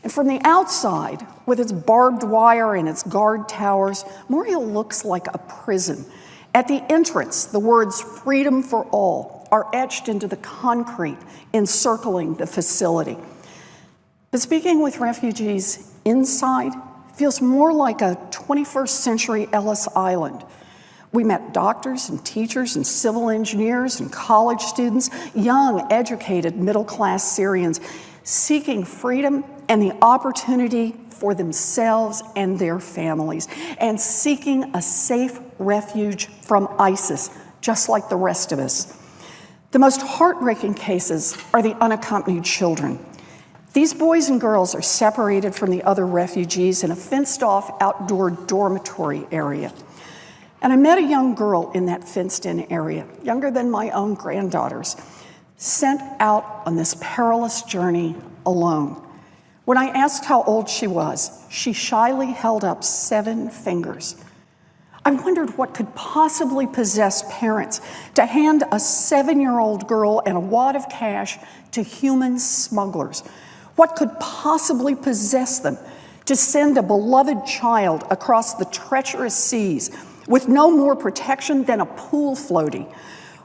And from the outside, with its barbed wire and its guard towers, Moria looks like a prison. At the entrance, the words "freedom for all" are etched into the concrete encircling the facility. But speaking with refugees inside feels more like a 21st century Ellis Island. We met doctors and teachers and civil engineers and college students, young, educated, middle-class Syrians seeking freedom and the opportunity for themselves and their families, and seeking a safe refuge from ISIS, just like the rest of us. The most heartbreaking cases are the unaccompanied children. These boys and girls are separated from the other refugees in a fenced-off outdoor dormitory area. And I met a young girl in that fenced-in area, younger than my own granddaughters, sent out on this perilous journey alone. When I asked how old she was, she shyly held up 7 fingers. I wondered what could possibly possess parents to hand a 7-year-old girl and a wad of cash to human smugglers. What could possibly possess them to send a beloved child across the treacherous seas with no more protection than a pool floaty?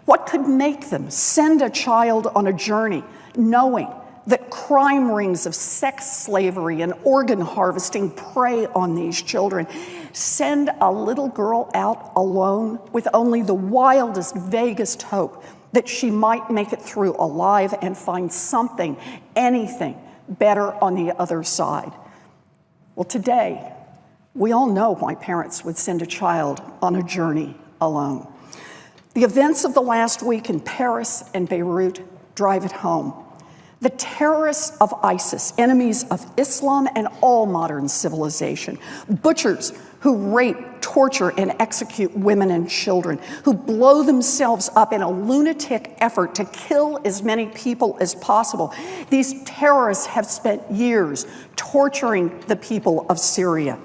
What could make them send a child on a journey knowing that crime rings of sex slavery and organ harvesting prey on these children? Send a little girl out alone with only the wildest, vaguest hope that she might make it through alive and find something, anything, better on the other side. Well, today, we all know why parents would send a child on a journey alone. The events of the last week in Paris and Beirut drive it home. The terrorists of ISIS, enemies of Islam and all modern civilization, butchers who rape, torture, and execute women and children, who blow themselves up in a lunatic effort to kill as many people as possible. These terrorists have spent years torturing the people of Syria.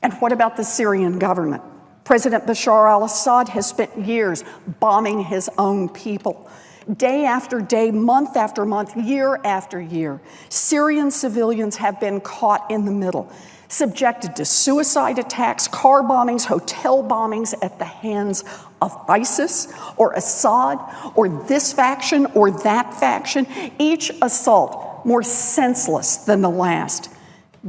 And what about the Syrian government? President Bashar al-Assad has spent years bombing his own people. Day after day, month after month, year after year, Syrian civilians have been caught in the middle, subjected to suicide attacks, car bombings, hotel bombings at the hands of ISIS or Assad or this faction or that faction, each assault more senseless than the last.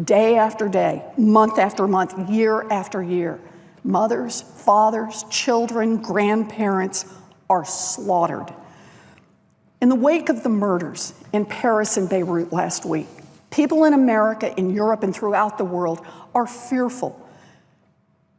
Day after day, month after month, year after year, mothers, fathers, children, grandparents are slaughtered. In the wake of the murders in Paris and Beirut last week, people in America, in Europe, and throughout the world are fearful.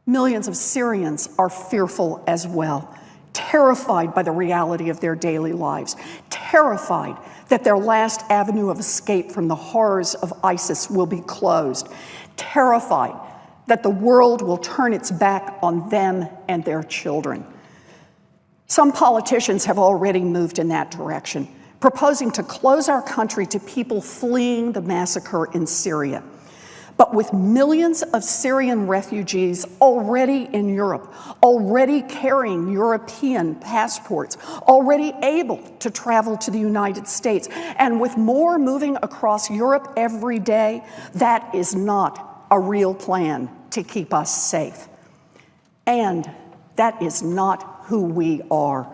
Millions of Syrians are fearful as well, terrified by the reality of their daily lives, terrified that their last avenue of escape from the horrors of ISIS will be closed, terrified that the world will turn its back on them and their children. Some politicians have already moved in that direction, proposing to close our country to people fleeing the massacre in Syria. But with millions of Syrian refugees already in Europe, already carrying European passports, already able to travel to the United States, and with more moving across Europe every day, that is not a real plan to keep us safe. And that is not who we are.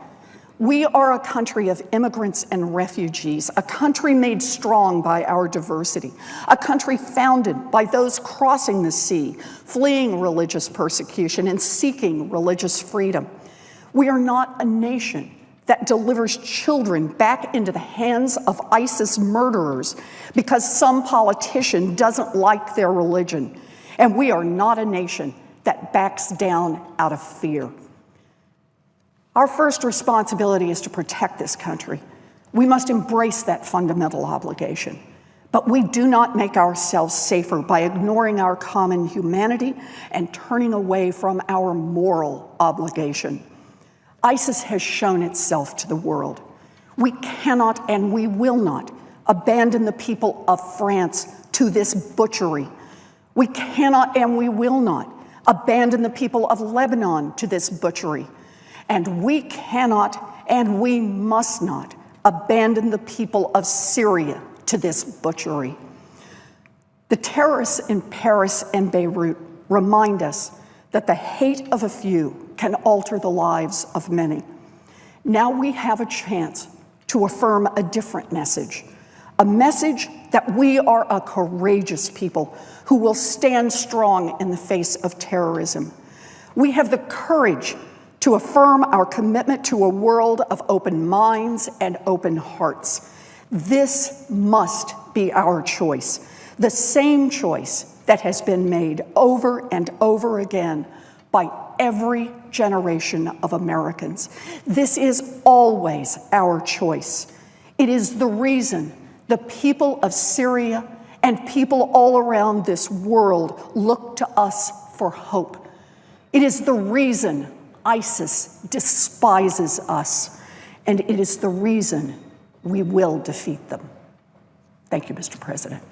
We are a country of immigrants and refugees, a country made strong by our diversity, a country founded by those crossing the sea, fleeing religious persecution and seeking religious freedom. We are not a nation that delivers children back into the hands of ISIS murderers because some politician doesn't like their religion. And we are not a nation that backs down out of fear. Our first responsibility is to protect this country. We must embrace that fundamental obligation. But we do not make ourselves safer by ignoring our common humanity and turning away from our moral obligation. ISIS has shown itself to the world. We cannot and we will not abandon the people of France to this butchery. We cannot and we will not abandon the people of Lebanon to this butchery. And we cannot and we must not abandon the people of Syria to this butchery. The terrorists in Paris and Beirut remind us that the hate of a few can alter the lives of many. Now we have a chance to affirm a different message, a message that we are a courageous people who will stand strong in the face of terrorism. We have the courage to affirm our commitment to a world of open minds and open hearts. This must be our choice, the same choice that has been made over and over again by every generation of Americans. This is always our choice. It is the reason the people of Syria and people all around this world look to us for hope. It is the reason ISIS despises us, and it is the reason we will defeat them. Thank you, Mr. President.